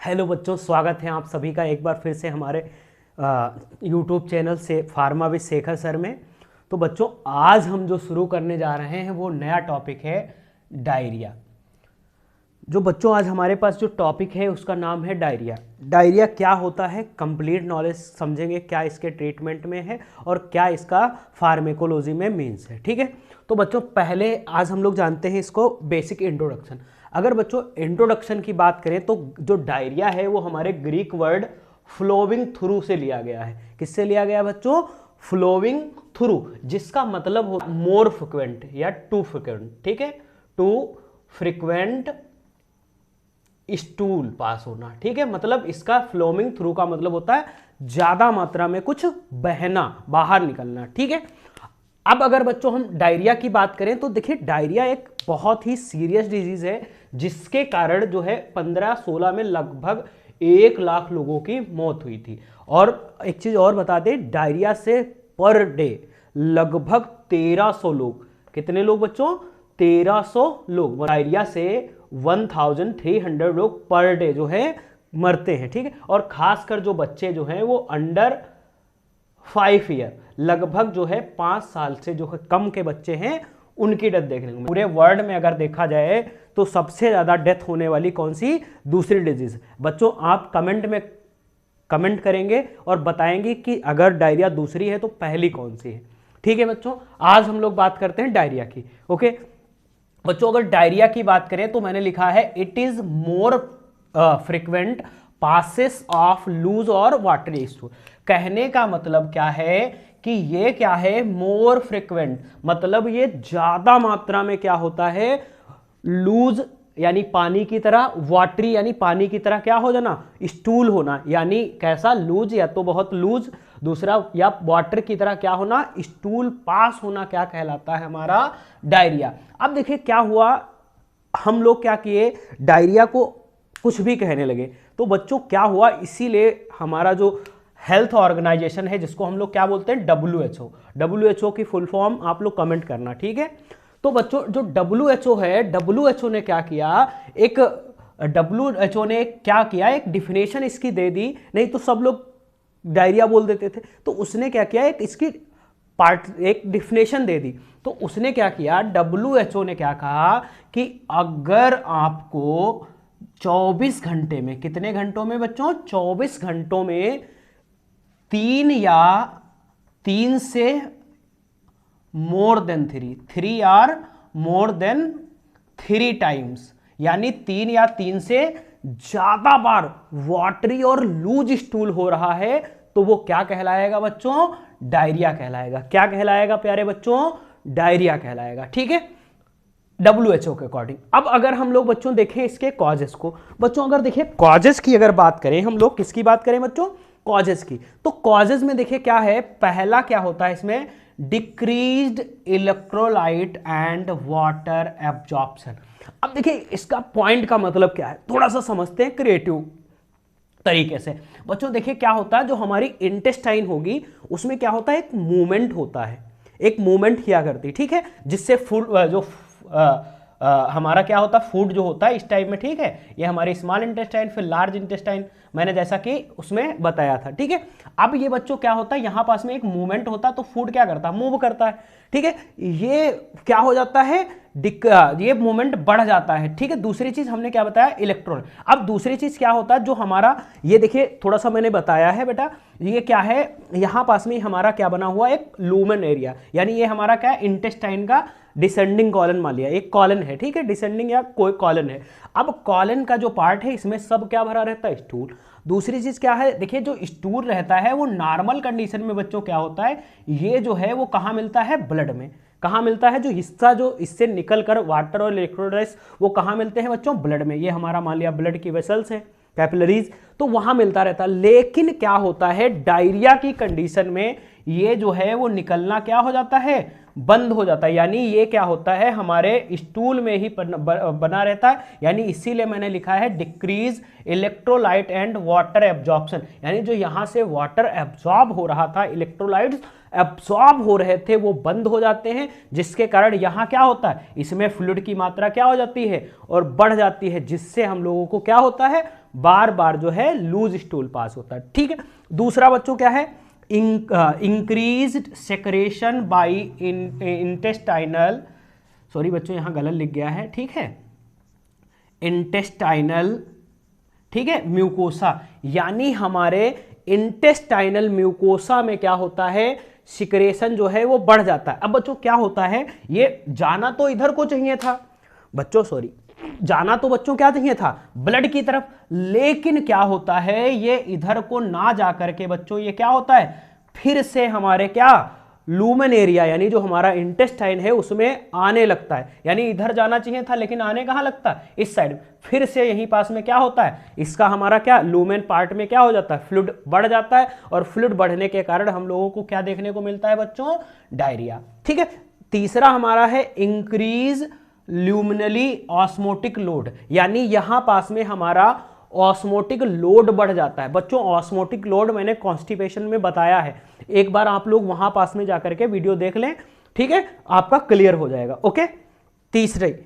Hello बच्चों, स्वागत है आप सभी का एक बार फिर से हमारे यूट्यूब चैनल से फार्मा विद शेखर सर में। तो बच्चों, आज हम जो शुरू करने जा रहे हैं वो नया टॉपिक है डायरिया। जो बच्चों आज हमारे पास जो टॉपिक है उसका नाम है डायरिया। डायरिया क्या होता है, कंप्लीट नॉलेज समझेंगे, क्या इसके ट्रीटमेंट में है और क्या इसका फार्मेकोलॉजी में मीन्स है। ठीक है, तो बच्चों पहले आज हम लोग जानते हैं इसको बेसिक इंट्रोडक्शन। अगर बच्चों इंट्रोडक्शन की बात करें तो जो डायरिया है वो हमारे ग्रीक वर्ड फ्लोविंग थ्रू से लिया गया है। किससे लिया गया बच्चों? फ्लोविंग थ्रू, जिसका मतलब हो मोर फ्रिक्वेंट या टू फ्रिक्वेंट। ठीक है, टू फ्रिक्वेंट स्टूल पास होना। ठीक है, मतलब इसका फ्लोइंग थ्रू का मतलब होता है ज्यादा मात्रा में कुछ बहना, बाहर निकलना। ठीक है, अब अगर बच्चों हम डायरिया की बात करें तो देखिए डायरिया एक बहुत ही सीरियस डिजीज है जिसके कारण जो है 15-16 में लगभग 1 लाख लोगों की मौत हुई थी। और एक चीज और बता दें, डायरिया से पर डे लगभग 1300 लोग, कितने लोग बच्चों? 1300 लोग डायरिया से 1300 लोग पर डे जो है मरते हैं। ठीक है, और खासकर जो बच्चे जो हैं वो अंडर 5 ईयर, लगभग जो है 5 साल से जो है कम के बच्चे हैं उनकी डेथ देखने को। पूरे वर्ल्ड में अगर देखा जाए तो सबसे ज्यादा डेथ होने वाली कौन सी दूसरी डिजीज? बच्चों आप कमेंट में कमेंट करेंगे और बताएंगे कि अगर डायरिया दूसरी है तो पहली कौन सी है। ठीक है बच्चों, आज हम लोग बात करते हैं डायरिया की। ओके बच्चों, अगर डायरिया की बात करें तो मैंने लिखा है it is more frequent passes of loose और वाटरी स्टूल। कहने का मतलब क्या है कि ये क्या है? मोर फ्रिक्वेंट, मतलब ये ज्यादा मात्रा में क्या होता है? लूज यानी पानी की तरह, वाटरी यानी पानी की तरह क्या हो जाना? स्टूल होना। यानी कैसा? लूज, या तो बहुत लूज, दूसरा या वाटर की तरह क्या होना? स्टूल पास होना, क्या कहलाता है? हमारा डायरिया। अब देखिए क्या हुआ, हम लोग क्या किए, डायरिया को कुछ भी कहने लगे। तो बच्चों क्या हुआ, इसीलिए हमारा जो हेल्थ ऑर्गेनाइजेशन है जिसको हम लोग क्या बोलते हैं? WHO। WHO की फुल फॉर्म आप लोग कमेंट करना। ठीक है, तो बच्चों जो WHO है, WHO ने क्या किया, एक WHO ने क्या किया, एक डिफिनेशन इसकी दे दी। नहीं तो सब लोग डायरिया बोल देते थे, तो उसने क्या किया, एक इसकी एक डिफिनेशन दे दी। तो उसने क्या किया, WHO ने क्या कहा कि अगर आपको 24 घंटे में, कितने घंटों में बच्चों? 24 घंटों में 3 से more than 3 or more than 3 times, यानी 3 या 3 से ज्यादा बार वाटरी और लूज स्टूल हो रहा है तो वो क्या कहलाएगा बच्चों? डायरिया कहलाएगा। क्या कहलाएगा प्यारे बच्चों? डायरिया कहलाएगा। ठीक है, WHO के अकॉर्डिंग। अब अगर हम लोग बच्चों देखें इसके कॉजेस को, बच्चों अगर देखिए कॉजेस की अगर बात करें, हम लोग किसकी बात करें बच्चों? कॉजेस की। तो कॉजेस में देखिए क्या है, पहला क्या होता है इसमें? Decreased electrolyte and water absorption. अब देखिए इसका पॉइंट का मतलब क्या है, थोड़ा सा समझते हैं क्रिएटिव तरीके से। बच्चों देखिए क्या होता है, जो हमारी इंटेस्टाइन होगी उसमें क्या होता है, एक मूवमेंट होता है, एक मूवमेंट किया करती। ठीक है, जिससे फूड जो हमारा क्या होता है, फूड जो होता है इस टाइप में। ठीक है, ये हमारे स्मॉल इंटेस्टाइन, फिर लार्ज इंटेस्टाइन, मैंने जैसा कि उसमें बताया था। ठीक है, अब ये बच्चों क्या होता है, यहां पास में एक मूवमेंट होता है तो फूड क्या करता है? मूव करता है। ठीक है, ये क्या हो जाता है, ये मूवमेंट बढ़ जाता है। ठीक है, दूसरी चीज हमने क्या बताया? इलेक्ट्रॉन। अब दूसरी चीज क्या होता है, जो हमारा ये देखिए थोड़ा सा मैंने बताया है बेटा, ये क्या है, यहां पास में हमारा क्या बना हुआ, एक लूमेन एरिया, यानी ये हमारा क्या है, इंटेस्टाइन का डिसेंडिंग कॉलन मान लिया, एक कॉलन है। ठीक है, डिसेंडिंग या कोई कॉलन है। अब कॉलन का जो पार्ट है इसमें सब क्या भरा रहता है? स्टूल। दूसरी चीज क्या है, देखिए जो स्टूल रहता है वो नॉर्मल कंडीशन में बच्चों क्या होता है, ये जो है वो कहां मिलता है? ब्लड में। कहां मिलता है? जो हिस्सा जो इससे निकल कर वाटर और इलेक्ट्रोलाइट्स वो कहां मिलते हैं बच्चों? ब्लड में। ये हमारा मान लिया ब्लड की वेसल्स है, कैपिलरीज, तो वहां मिलता रहता है। लेकिन क्या होता है, डायरिया की कंडीशन में ये जो है वो निकलना क्या हो जाता है? बंद हो जाता है। यानी ये क्या होता है, हमारे स्टूल में ही बना रहता है। यानी इसीलिए मैंने लिखा है decrease electrolyte and water absorption, यानी जो यहां से वाटर एब्जॉर्ब हो रहा था, इलेक्ट्रोलाइट्स एब्सॉर्ब हो रहे थे, वो बंद हो जाते हैं, जिसके कारण यहां क्या होता है, इसमें फ्लूइड की मात्रा क्या हो जाती है और बढ़ जाती है, जिससे हम लोगों को क्या होता है, बार बार जो है लूज स्टूल पास होता है। ठीक है, दूसरा बच्चों क्या है, increased secretion by intestinal, sorry बच्चों यहां गलत लिख गया है, ठीक है, इंटेस्टाइनल, ठीक है, म्यूकोसा, यानी हमारे इंटेस्टाइनल म्यूकोसा में क्या होता है, सिक्रेशन जो है वो बढ़ जाता है। अब बच्चों क्या होता है, ये जाना तो इधर को चाहिए था बच्चों, सॉरी जाना तो बच्चों क्या चाहिए था, ब्लड की तरफ, लेकिन क्या होता है ये इधर को ना जा करके बच्चों ये क्या होता है, फिर से हमारे क्या लूमेन एरिया यानी जो हमारा इंटेस्टाइन है उसमें आने लगता है। यानी इधर जाना चाहिए था लेकिन आने कहां लगता है, इस साइड, फिर से यहीं पास में क्या होता है, इसका हमारा क्या लूमेन पार्ट में क्या हो जाता है, फ्लूइड बढ़ जाता है, और फ्लूइड बढ़ने के कारण हम लोगों को क्या देखने को मिलता है बच्चों, डायरिया। ठीक है, तीसरा हमारा है इंक्रीज ल्यूमिनली ऑस्मोटिक लोड, यानी यहां पास में हमारा ऑस्मोटिक लोड बढ़ जाता है। बच्चों ऑस्मोटिक लोड मैंने कॉन्स्टिपेशन में बताया है, एक बार आप लोग वहां पास में जाकर के वीडियो देख लें, ठीक है, आपका क्लियर हो जाएगा। ओके, तीसरे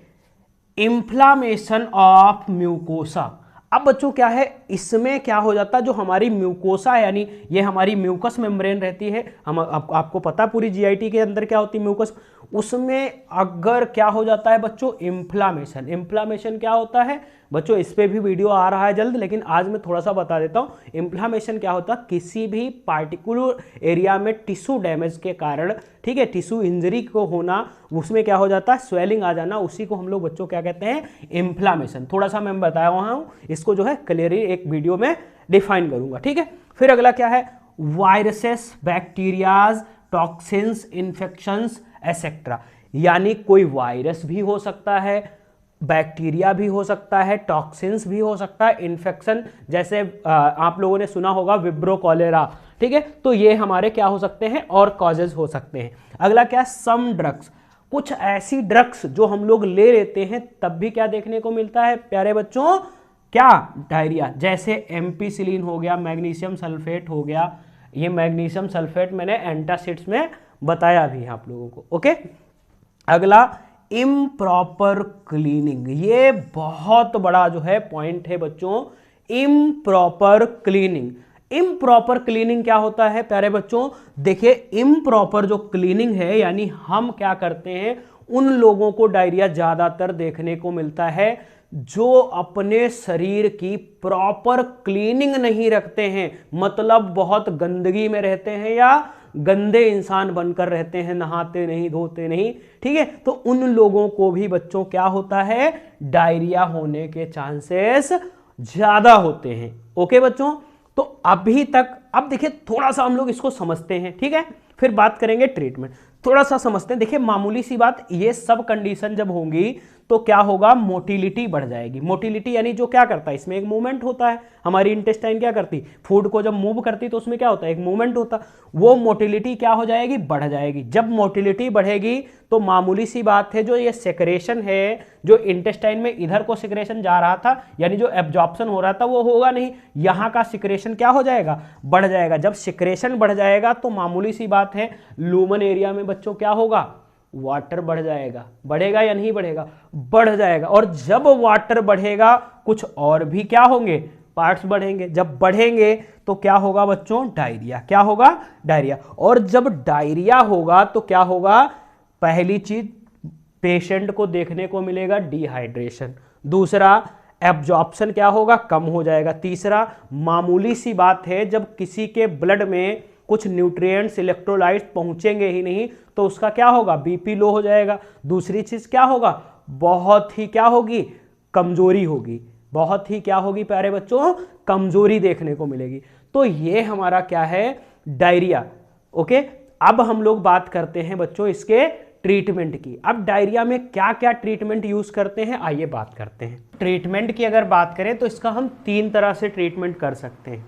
इंफ्लामेशन ऑफ म्यूकोसा। अब बच्चों क्या है, इसमें क्या हो जाता है, जो हमारी म्यूकोसा है यानी ये हमारी म्यूकस मेम्ब्रेन रहती है, हम आपको पता पूरी जीआईटी के अंदर क्या होती है म्यूकस, उसमें अगर क्या हो जाता है बच्चों इंफ्लामेशन, इंफ्लामेशन क्या होता है बच्चों, इस पे भी वीडियो आ रहा है जल्द, लेकिन आज मैं थोड़ा सा बता देता हूं। इंफ्लामेशन क्या होता है, किसी भी पार्टिकुलर एरिया में टिश्यू डैमेज के कारण, ठीक है, टिश्यू इंजरी को होना, उसमें क्या हो जाता है स्वेलिंग आ जाना, उसी को हम लोग बच्चों क्या कहते हैं, इंफ्लामेशन। थोड़ा सा मैं बताया हुआ हूं, इसको जो है क्लियरली एक वीडियो में डिफाइन करूंगा। ठीक है, फिर अगला क्या है, viruses, bacterias, toxins, infections etcetera, यानी कोई वायरस भी हो सकता है, बैक्टीरिया भी हो सकता है, टॉक्सिन्स भी हो सकता है, इन्फेक्शन जैसे आप लोगों ने सुना होगा विब्रो कॉलेरा, ठीक है, तो ये हमारे क्या हो सकते हैं और कॉजेज हो सकते हैं। अगला क्या है, सम ड्रग्स, कुछ ऐसी ड्रग्स जो हम लोग ले लेते हैं तब भी क्या देखने को मिलता है प्यारे बच्चों, क्या डायरिया, जैसे एम्पिसिलिन हो गया, मैग्नीशियम सल्फेट हो गया, ये मैग्नीशियम सल्फेट मैंने एंटासिड्स में बताया भी आप लोगों को। ओके, अगला इम्प्रॉपर क्लीनिंग, ये बहुत बड़ा जो है पॉइंट है बच्चों, इम्प्रॉपर क्लीनिंग। इम्प्रॉपर क्लीनिंग क्या होता है प्यारे बच्चों, देखिए इम्प्रॉपर जो क्लीनिंग है यानी हम क्या करते हैं, उन लोगों को डायरिया ज्यादातर देखने को मिलता है जो अपने शरीर की प्रॉपर क्लीनिंग नहीं रखते हैं, मतलब बहुत गंदगी में रहते हैं या गंदे इंसान बनकर रहते हैं, नहाते नहीं, धोते नहीं, ठीक है, तो उन लोगों को भी बच्चों क्या होता है, डायरिया होने के चांसेस ज्यादा होते हैं। ओके बच्चों, तो अभी तक अब देखिए थोड़ा सा हम लोग इसको समझते हैं, ठीक है, फिर बात करेंगे ट्रीटमेंट, थोड़ा सा समझते हैं। देखिए मामूली सी बात, ये सब कंडीशन जब होंगी तो क्या होगा, मोटिलिटी बढ़ जाएगी। मोटिलिटी यानी जो क्या करता है, इसमें एक मूवमेंट होता है, हमारी इंटेस्टाइन क्या करती, फूड को जब मूव करती तो उसमें क्या होता है, एक मूवमेंट होता, वो मोटिलिटी क्या हो जाएगी, बढ़ जाएगी। जब मोटिलिटी बढ़ेगी तो मामूली सी बात है, जो ये सेक्रेशन है, जो इंटेस्टाइन में इधर को सिक्रेशन जा रहा था यानी जो एब्जॉर्प्शन हो रहा था वो होगा नहीं, यहाँ का सिक्रेशन क्या हो जाएगा, बढ़ जाएगा। जब सिक्रेशन बढ़ जाएगा तो मामूली सी बात है, लूमन एरिया में बच्चों क्या होगा, वाटर बढ़ जाएगा, बढ़ेगा या नहीं बढ़ेगा, बढ़ जाएगा। और जब वाटर बढ़ेगा कुछ और भी क्या होंगे, पार्ट्स बढ़ेंगे, जब बढ़ेंगे तो क्या होगा बच्चों, डायरिया, क्या होगा, डायरिया। और जब डायरिया होगा तो क्या होगा, पहली चीज पेशेंट को देखने को मिलेगा डिहाइड्रेशन, दूसरा एब्जॉर्प्शन क्या होगा, कम हो जाएगा, तीसरा मामूली सी बात है, जब किसी के ब्लड में कुछ न्यूट्रिएंट्स, इलेक्ट्रोलाइट्स पहुंचेंगे ही नहीं तो उसका क्या होगा, बीपी लो हो जाएगा। दूसरी चीज क्या होगा, बहुत ही क्या होगी, कमजोरी होगी, बहुत ही क्या होगी प्यारे बच्चों, कमजोरी देखने को मिलेगी। तो ये हमारा क्या है, डायरिया। ओके, अब हम लोग बात करते हैं बच्चों इसके ट्रीटमेंट की। अब डायरिया में क्या क्या ट्रीटमेंट यूज करते हैं, आइए बात करते हैं। ट्रीटमेंट की अगर बात करें तो इसका हम 3 तरह से ट्रीटमेंट कर सकते हैं,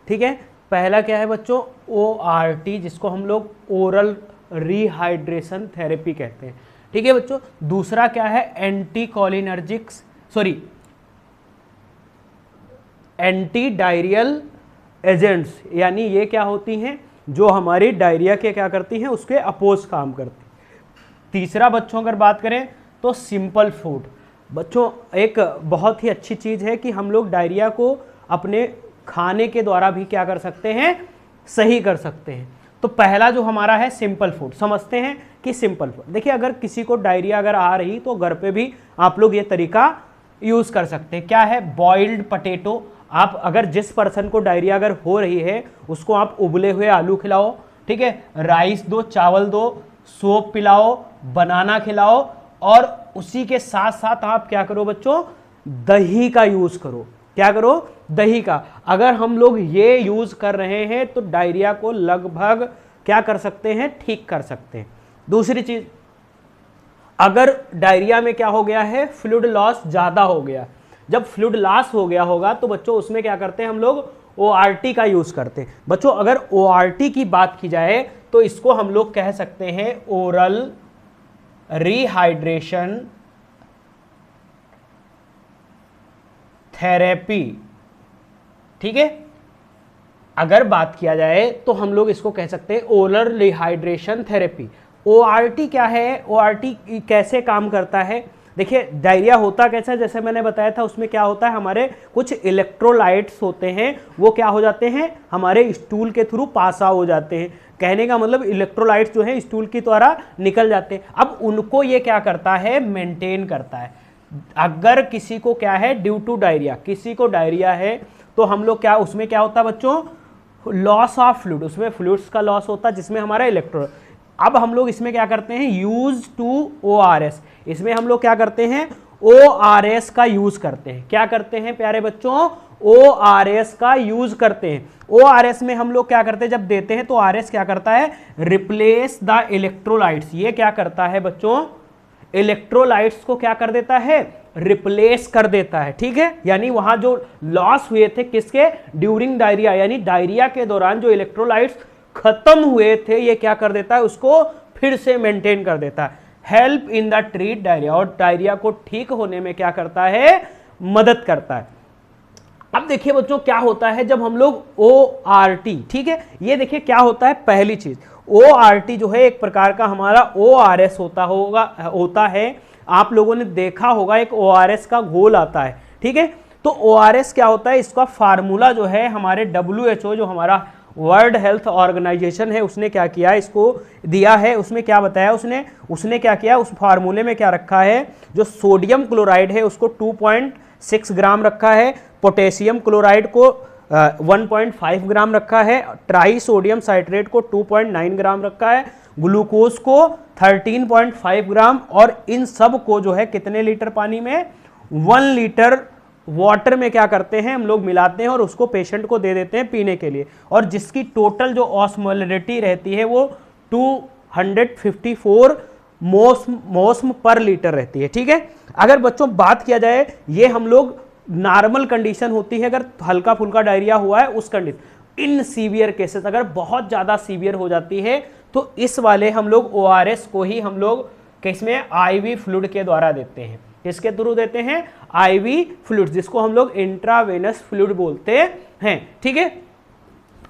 ठीक है। पहला क्या है बच्चों, ORT, जिसको हम लोग ओरल रिहाइड्रेशन थेरेपी कहते हैं, ठीक है बच्चों। दूसरा क्या है, anticholinergics, sorry anti diarrhoeal agents, यानी ये क्या होती हैं, जो हमारी डायरिया के क्या करती हैं, उसके अपोज काम करती हैं। तीसरा बच्चों अगर बात करें तो सिंपल फूड, बच्चों एक बहुत ही अच्छी चीज़ है कि हम लोग डायरिया को अपने खाने के द्वारा भी क्या कर सकते हैं, सही कर सकते हैं। तो पहला जो हमारा है सिंपल फूड, समझते हैं कि सिंपल फूड, देखिए अगर किसी को डायरिया अगर आ रही तो घर पे भी आप लोग ये तरीका यूज़ कर सकते हैं। क्या है, बॉइल्ड पटेटो। आप अगर जिस पर्सन को डायरिया अगर हो रही है उसको आप उबले हुए आलू खिलाओ, ठीक है, राइस दो, चावल दो, सूप पिलाओ, बनाना खिलाओ, और उसी के साथ साथ आप क्या करो बच्चों, दही का यूज करो। क्या करो, दही का। अगर हम लोग ये यूज कर रहे हैं तो डायरिया को लगभग क्या कर सकते हैं, ठीक कर सकते हैं। दूसरी चीज, अगर डायरिया में क्या हो गया है, फ्लूइड लॉस ज्यादा हो गया, जब फ्लूइड लॉस हो गया होगा तो बच्चों उसमें क्या करते हैं हम लोग, ORT का यूज करते हैं। बच्चों अगर ORT की बात की जाए तो इसको हम लोग कह सकते हैं ओरल रिहाइड्रेशन थेरेपी, ठीक है। अगर बात किया जाए तो हम लोग इसको कह सकते हैं ओरल रिहाइड्रेशन थेरेपी। ORT क्या है, ORT कैसे काम करता है, देखिए डायरिया होता कैसा, जैसे मैंने बताया था उसमें क्या होता है, हमारे कुछ इलेक्ट्रोलाइट्स होते हैं, वो क्या हो जाते हैं, हमारे स्टूल के थ्रू पास आउट हो जाते हैं। कहने का मतलब इलेक्ट्रोलाइट्स जो है स्टूल की द्वारा निकल जाते हैं। अब उनको ये क्या करता है, मेंटेन करता है। अगर किसी को क्या है, ड्यू टू डायरिया, किसी को डायरिया है तो हम लोग क्या, उसमें क्या होता है बच्चों, लॉस ऑफ फ्लूइड, उसमें फ्लूइड्स का लॉस होता है जिसमें हमारा इलेक्ट्रो। अब हम लोग इसमें क्या करते हैं, यूज टू ORS, इसमें हम लोग क्या करते हैं, ORS का यूज करते हैं। क्या करते हैं प्यारे बच्चों, ORS का यूज करते हैं। ORS में हम लोग क्या करते हैं, जब देते हैं तो ORS क्या करता है, रिप्लेस द इलेक्ट्रोलाइट्स। ये क्या करता है बच्चों, इलेक्ट्रोलाइट्स को क्या कर देता है, रिप्लेस कर देता है, ठीक है। यानी वहां जो लॉस हुए थे किसके, ड्यूरिंग डायरिया, यानी डायरिया के दौरान जो इलेक्ट्रोलाइट्स खत्म हुए थे, ये क्या कर देता है, उसको फिर से मेंटेन कर देता है। Help in the treat diarrhoea, और डायरिया को ठीक होने में क्या करता है, मदद करता है। अब देखिए बच्चों क्या होता है जब हम लोग ORT, ठीक है, ये देखिए क्या होता है, पहली चीज ORT जो है एक प्रकार का हमारा ORS होता है। आप लोगों ने देखा होगा एक ORS का घोल आता है, ठीक है। तो ORS क्या होता है, इसका फार्मूला जो है हमारे WHO जो हमारा वर्ल्ड हेल्थ ऑर्गेनाइजेशन है उसने क्या किया, इसको दिया है। उसमें क्या बताया उसने क्या किया, उस फार्मूले में क्या रखा है, जो सोडियम क्लोराइड है उसको 2.6 ग्राम रखा है, पोटेशियम क्लोराइड को 1.5 ग्राम रखा है, ट्राई सोडियम साइट्रेट को 2.9 ग्राम रखा है, ग्लूकोज को 13.5 ग्राम, और इन सब को जो है कितने लीटर पानी में, 1 लीटर वाटर में क्या करते हैं हम लोग मिलाते हैं और उसको पेशेंट को दे देते हैं पीने के लिए। और जिसकी टोटल जो ऑस्मोलरिटी रहती है वो 254 मोस्म पर लीटर रहती है, ठीक है। अगर बच्चों बात किया जाए, ये हम लोग नॉर्मल कंडीशन होती है, अगर हल्का फुल्का डायरिया हुआ है उस कंडीशन। इन सीवियर केसेस, अगर बहुत ज़्यादा सीवियर हो जाती है तो इस वाले हम लोग ORS को ही हम लोग किसमें, IV फ्लूइड के द्वारा देते हैं। किसके थ्रू देते हैं, IV फ्लूइड, जिसको हम लोग इंट्रावेनस फ्लूइड बोलते हैं, ठीक है।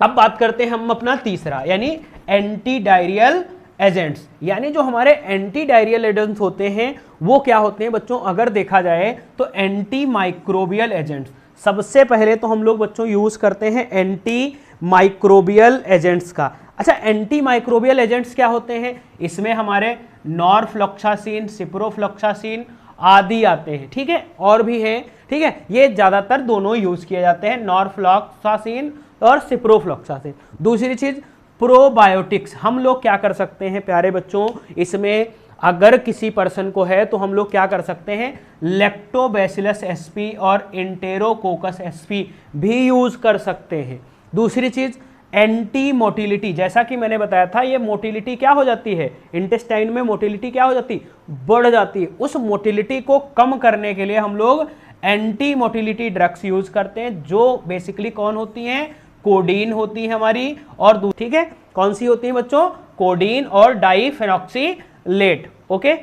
अब बात करते हैं हम अपना तीसरा, यानी एंटी डायरियल एजेंट्स। यानी जो हमारे एंटी डायरियल एजेंट्स होते हैं वो क्या होते हैं बच्चों, अगर देखा जाए तो एंटी माइक्रोबियल एजेंट्स। सबसे पहले तो हम लोग बच्चों यूज करते हैं एंटी माइक्रोबियल एजेंट्स का। अच्छा, एंटी माइक्रोबियल एजेंट्स क्या होते हैं, इसमें हमारे नॉरफ्लॉक्सासिन, सिप्रोफ्लॉक्सासिन आदि आते हैं, ठीक है, और भी हैं, ठीक है। ये ज्यादातर दोनों यूज किए जाते हैं, नॉरफ्लॉक्सासिन और सिप्रोफ्लॉक्सासिन। दूसरी चीज प्रोबायोटिक्स, हम लोग क्या कर सकते हैं प्यारे बच्चों, इसमें अगर किसी पर्सन को है तो हम लोग क्या कर सकते हैं, लैक्टोबैसिलस एसपी और एंटेरोकोकस एसपी भी यूज कर सकते हैं। दूसरी चीज एंटी मोटिलिटी, जैसा कि मैंने बताया था, ये मोटिलिटी क्या हो जाती है, इंटेस्टाइन में मोटिलिटी क्या हो जाती, बढ़ जाती है। उस मोटिलिटी को कम करने के लिए हम लोग एंटी मोटिलिटी ड्रग्स यूज करते हैं, जो बेसिकली कौन होती हैं, कोडीन होती है हमारी, और ठीक है, कौन सी होती है बच्चों, कोडीन और डाइफेनॉक्सीलेट, ओके।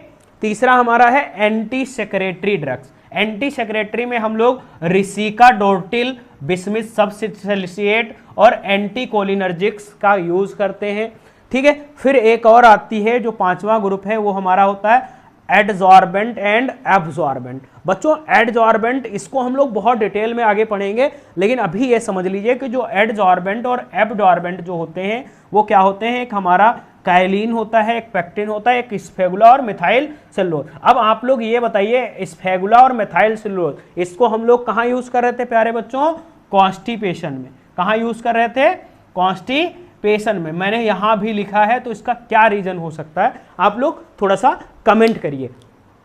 तीसरा हमारा है anti secretary drugs. Anti secretary में हम लोग रिसिका डोर्टिल, बिस्मिथ सबसिलिएट और एंटीकोलिनर्जिक्स का यूज करते हैं, ठीक है। फिर एक और आती है जो 5वां ग्रुप है, वो हमारा होता है एडजॉर्बेंट एंड एब्जॉर्बेंट। बच्चों एडजॉर्बेंट इसको हम लोग बहुत डिटेल में आगे पढ़ेंगे, लेकिन अभी ये समझ लीजिए कि जो एडजॉर्बेंट और एब्जॉर्बेंट जो होते हैं वो क्या होते हैं, एक हमारा काइलिन होता है, एक पेक्टिन होता है, एक स्फेगुला और मिथाइल सेलुलोज। अब आप लोग ये बताइए स्फेगुला और मिथाइल सेलुलोज इसको हम लोग कहाँ यूज कर रहे थे प्यारे बच्चों, कॉन्स्टिपेशन में। कहाँ यूज कर रहे थे, कॉन्स्टिपेशन में। मैंने यहां भी लिखा है, तो इसका क्या रीजन हो सकता है आप लोग थोड़ा सा कमेंट करिए।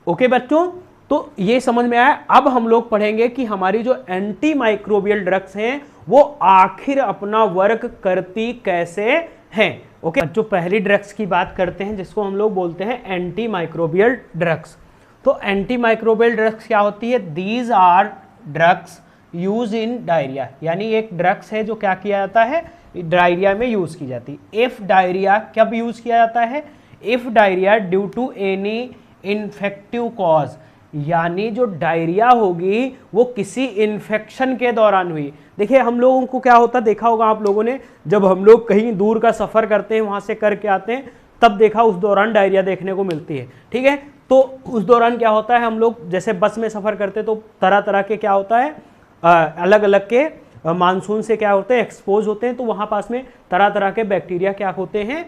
ओके बच्चों, तो ये समझ में आया। अब हम लोग पढ़ेंगे कि हमारी जो एंटी माइक्रोबियल ड्रग्स हैं वो आखिर अपना वर्क करती कैसे हैं। ओके जो पहली ड्रग्स की बात करते हैं जिसको हम लोग बोलते हैं एंटी माइक्रोबियल ड्रग्स। तो एंटी माइक्रोबियल ड्रग्स क्या होती है, these are drugs use in diarrhoea, यानी एक ड्रग्स है जो क्या किया जाता है, डायरिया में यूज की जाती है। इफ डायरिया कब यूज किया जाता है, if diarrhoea due to any infective cause, यानी जो डायरिया होगी वो किसी इन्फेक्शन के दौरान हुई। देखिए हम लोगों को क्या होता देखा होगा आप लोगों ने, जब हम लोग कहीं दूर का सफर करते हैं वहां से करके आते हैं तब देखा उस दौरान डायरिया देखने को मिलती है। ठीक है, तो उस दौरान क्या होता है, हम लोग जैसे बस में सफर करते तो तरह तरह के क्या होता है, अलग अलग के मानसून से क्या होते हैं, एक्सपोज होते हैं, तो वहां पास में तरह तरह के बैक्टीरिया क्या होते हैं,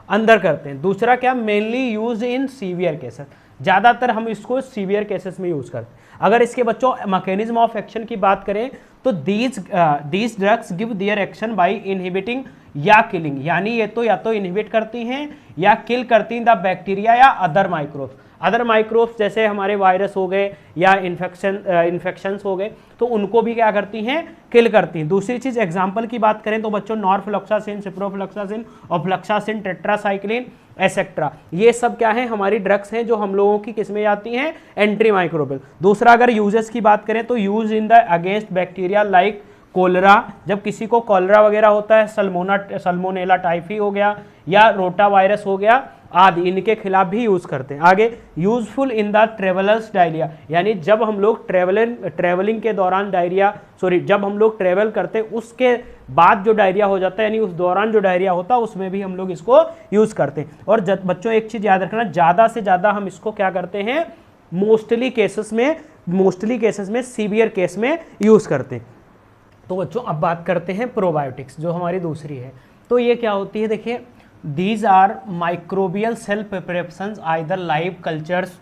अंदर करते हैं। दूसरा क्या, mainly use in severe cases, ज़्यादातर हम इसको सीवियर केसेस में यूज करते हैं। अगर इसके बच्चों मैकेनिज्म ऑफ एक्शन की बात करें तो these drugs give their action by inhibiting या किलिंग, यानी ये तो या तो इनहिबिट करती हैं या किल करती हैं द बैक्टीरिया या अदर माइक्रोब्स। अदर माइक्रोब्स जैसे हमारे वायरस हो गए या इन्फेक्शंस हो गए तो उनको भी क्या करती हैं, किल करती हैं। दूसरी चीज एग्जांपल की बात करें तो बच्चों norfloxacin, ciprofloxacin, ofloxacin, tetracycline etcetera, ये सब क्या है, हमारी ड्रग्स हैं जो हम लोगों की किसमें जाती हैं, एंटी माइक्रोबियल। दूसरा अगर यूजेस की बात करें तो use in the against bacteria like cholera, जब किसी को कॉलरा वगैरह होता है, सल्मोनेला टाइफी हो गया या रोटा वायरस हो गया आदि, इनके खिलाफ भी यूज करते हैं। आगे useful in the travellers diarrhoea, यानी जब हम लोग ट्रेवलिंग के दौरान डायरिया, जब हम लोग ट्रेवल करते हैं उसके बाद जो डायरिया हो जाता है, यानी उस दौरान जो डायरिया होता है उसमें भी हम लोग इसको यूज करते हैं। और बच्चों एक चीज याद रखना, ज्यादा से ज्यादा हम इसको क्या करते हैं, मोस्टली केसेस में सीवियर केस में यूज करते हैं। तो बच्चों अब बात करते हैं प्रोबायोटिक्स जो हमारी दूसरी है। तो ये क्या होती है, देखिए these are microbial cell preparations either live cultures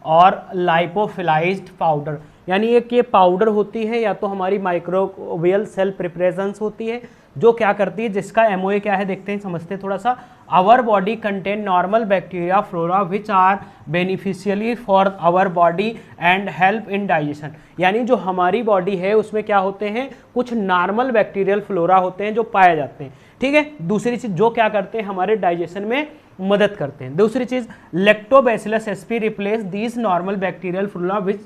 और लाइपोफिलाइज्ड पाउडर, यानी एक ये पाउडर होती है या तो हमारी माइक्रोबियल सेल प्रिपरेशंस होती है जो क्या करती है, जिसका एमओए क्या है देखते हैं, समझते हैं थोड़ा सा। Our body contain normal bacteria flora which are beneficially for our body and help in digestion, यानी जो हमारी बॉडी है उसमें क्या होते हैं, कुछ नॉर्मल बैक्टीरियल फ्लोरा होते हैं जो पाए जाते हैं। ठीक है, दूसरी चीज जो क्या करते हैं, हमारे डाइजेशन में मदद करते हैं। दूसरी चीज lactobacillus SP replace these normal bacterial flora which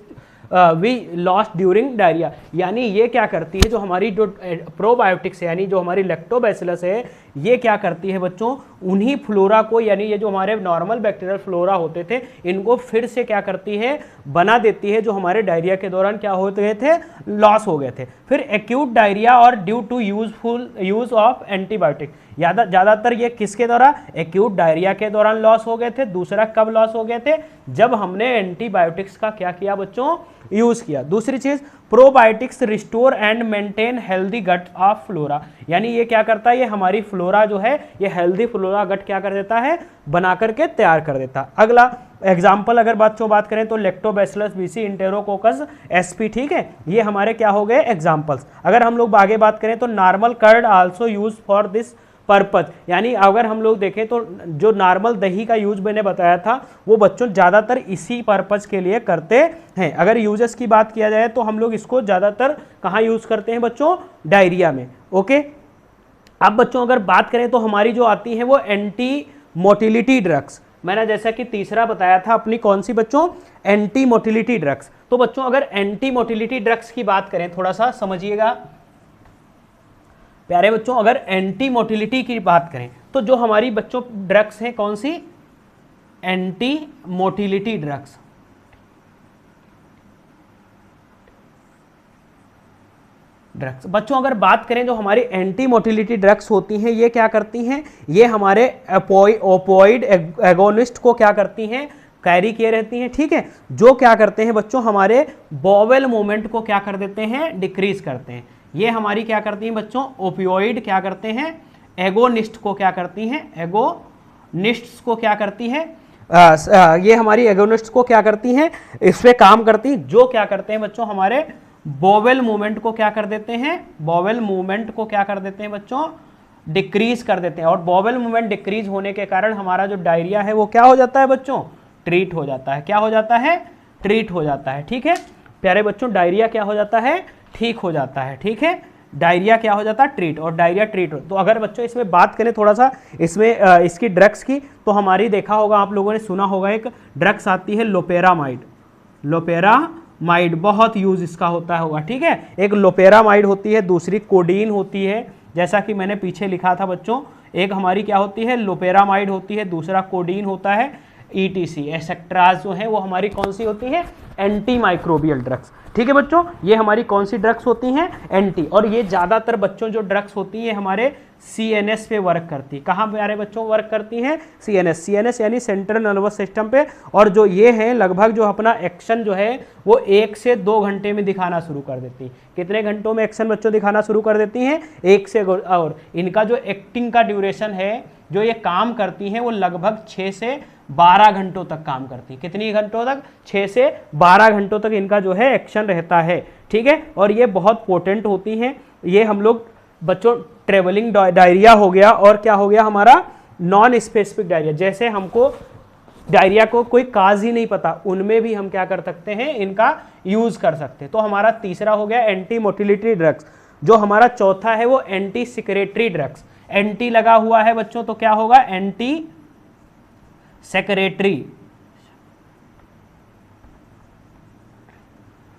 we lost during diarrhoea, यानी ये क्या करती है, जो हमारी जो प्रोबायोटिक्स है यानी जो हमारी लैक्टोबैसिलस है ये क्या करती है बच्चों, उन्हीं फ्लोरा को, यानी ये जो हमारे नॉर्मल बैक्टीरियल फ्लोरा होते थे इनको फिर से क्या करती है, बना देती है, जो हमारे डायरिया के दौरान क्या हो गए थे, लॉस हो गए थे। फिर एक्यूट डायरिया और due to use of antibiotic, ज़्यादातर ये किसके दौरान, एक्यूट डायरिया के दौरान लॉस हो गए थे। दूसरा कब लॉस हो गए थे, जब हमने एंटीबायोटिक्स का क्या किया बच्चों, यूज किया। दूसरी चीज probiotics restore and maintain healthy gut of flora, यानी ये क्या करता है, ये हमारी फ्लोरा जो है ये हेल्दी फ्लोरा गट क्या कर देता है, बना करके तैयार कर देता। अगला एग्जाम्पल अगर बच्चों बात करें तो लैक्टोबैसिलस बीसी, इंटेरोकोकस एसपी, ठीक है, ये हमारे क्या हो गए एग्जाम्पल्स। अगर हम लोग आगे बात करें तो normal curd also use for this purpose, यानी अगर हम लोग देखें तो जो नॉर्मल दही का यूज मैंने बताया था वो बच्चों ज़्यादातर इसी पर्पज के लिए करते हैं। अगर यूजेस की बात किया जाए तो हम लोग इसको ज़्यादातर कहाँ यूज करते हैं बच्चों, डायरिया में। ओके, अब बच्चों अगर बात करें तो हमारी जो आती है वो एंटी मोटिलिटी ड्रग्स, मैंने जैसा कि तीसरा बताया था अपनी कौन सी बच्चों, एंटी मोटिलिटी ड्रग्स। तो बच्चों अगर एंटी मोटिलिटी ड्रग्स की बात करें थोड़ा सा समझिएगा प्यारे बच्चों, अगर एंटी मोटिलिटी की बात करें तो जो हमारी बच्चों ड्रग्स हैं कौन सी, एंटी मोटिलिटी ड्रग्स। बच्चों अगर बात करें जो हमारी एंटी मोटिलिटी ड्रग्स होती हैं ये क्या करती हैं, ये हमारे ओपोइड एगोनिस्ट को क्या करती हैं, कैरी किए रहती हैं, ठीक है, जो क्या करते हैं बच्चों हमारे बॉवेल मूवमेंट को क्या कर देते हैं, डिक्रीज करते हैं। ये हमारी क्या करती हैं बच्चों, ओपियोइड क्या करते हैं, एगोनिस्ट को क्या करती हैं, एगोनिस्ट्स को क्या करती हैं, ये हमारी एगोनिस्ट को क्या करती हैं, इस पे काम करती हैं, जो क्या करते हैं बच्चों हमारे बॉवेल मूवमेंट को क्या कर देते हैं, बॉवेल मूवमेंट को क्या कर देते हैं बच्चों, डिक्रीज कर देते हैं। और बॉवेल मूवमेंट डिक्रीज होने के कारण हमारा जो डायरिया है वो क्या हो जाता है बच्चों, ट्रीट हो जाता है। क्या हो जाता है, ट्रीट हो जाता है, ठीक है प्यारे बच्चों, डायरिया क्या हो जाता है, ठीक हो जाता है, ठीक है, डायरिया क्या हो जाता है, ट्रीट, और डायरिया ट्रीट हो। तो अगर बच्चों इसमें बात करें थोड़ा सा इसमें इसकी ड्रग्स की, तो हमारी देखा होगा आप लोगों ने सुना होगा एक ड्रग्स आती है लोपेरामाइड, लोपेरामाइड बहुत यूज इसका होता होगा, ठीक है, एक लोपेरामाइड होती है, दूसरी कोडीन होती है, जैसा कि मैंने पीछे लिखा था बच्चों, एक हमारी क्या होती है, लोपेरामाइड होती है, दूसरा कोडीन होता है, ETC एसेक्ट्राज जो है वो हमारी कौन सी होती है, एंटी माइक्रोबियल ड्रग्स, ठीक है बच्चों, ये हमारी कौन सी ड्रग्स होती हैं, एंटी। और ये ज़्यादातर बच्चों जो ड्रग्स होती है हमारे CNS पे वर्क करती है। कहाँ प्यारे बच्चों वर्क करती हैं, CNS यानी सेंट्रल नर्वस सिस्टम पे। और जो ये हैं लगभग जो अपना एक्शन जो है वो 1 से 2 घंटे में दिखाना शुरू कर देती है। कितने घंटों में एक्शन बच्चों दिखाना शुरू कर देती हैं, 1 से। और इनका जो एक्टिंग का ड्यूरेशन है, जो ये काम करती हैं, वो लगभग 6 से 12 घंटों तक काम करती है। कितनी घंटों तक, 6 से 12 घंटों तक इनका जो है एक्शन रहता है, ठीक है। और ये बहुत पोटेंट होती हैं। ये हम लोग बच्चों ट्रेवलिंग डायरिया हो गया, और क्या हो गया हमारा नॉन स्पेसिफिक डायरिया, जैसे हमको डायरिया को कोई काज ही नहीं पता, उनमें भी हम क्या कर सकते हैं, इनका यूज कर सकते हैं। तो हमारा तीसरा हो गया एंटी मोटिलिटी ड्रग्स। जो हमारा चौथा है वो एंटी सिक्रेटरी ड्रग्स। एंटी लगा हुआ है बच्चों तो क्या होगा, एंटी सेक्रेटरी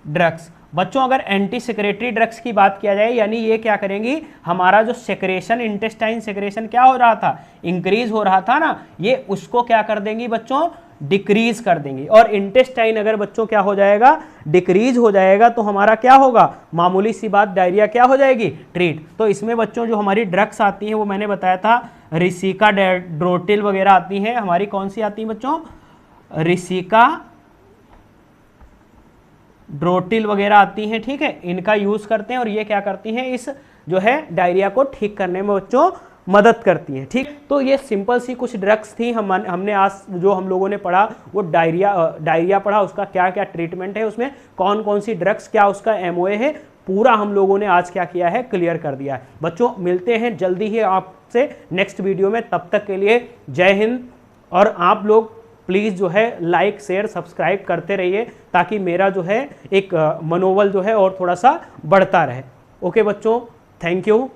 ड्रग्स। बच्चों अगर एंटी सेक्रेटरी ड्रग्स की बात किया जाए, यानी ये क्या करेंगी, हमारा जो सेक्रेशन, इंटेस्टाइन सेक्रेशन क्या हो रहा था, इंक्रीज हो रहा था ना, ये उसको क्या कर देंगी बच्चों, डिक्रीज कर देंगी। और इंटेस्टाइन अगर बच्चों क्या हो जाएगा, डिक्रीज हो जाएगा, तो हमारा क्या होगा, मामूली सी बात, डायरिया क्या हो जाएगी, ट्रीट। तो इसमें बच्चों जो हमारी ड्रग्स आती हैं वो मैंने बताया था, रिसिका ड्रोटिल वगैरह आती हैं हमारी, कौन सी आती हैं बच्चों, रिसिका ड्रोटिल वगैरह आती हैं, ठीक है, इनका यूज करते हैं। और ये क्या करती हैं, इस जो है डायरिया को ठीक करने में बच्चों मदद करती हैं, ठीक। तो ये सिंपल सी कुछ ड्रग्स थी। हमने आज जो हम लोगों ने पढ़ा वो डायरिया पढ़ा, उसका क्या क्या ट्रीटमेंट है, उसमें कौन कौन सी ड्रग्स, क्या उसका MOA है, पूरा हम लोगों ने आज क्या किया है, क्लियर कर दिया है। बच्चों मिलते हैं जल्दी ही आपसे नेक्स्ट वीडियो में, तब तक के लिए जय हिंद। और आप लोग प्लीज़ जो है लाइक शेयर सब्सक्राइब करते रहिए, ताकि मेरा जो है एक मनोबल जो है और थोड़ा सा बढ़ता रहे। ओके बच्चों, थैंक यू।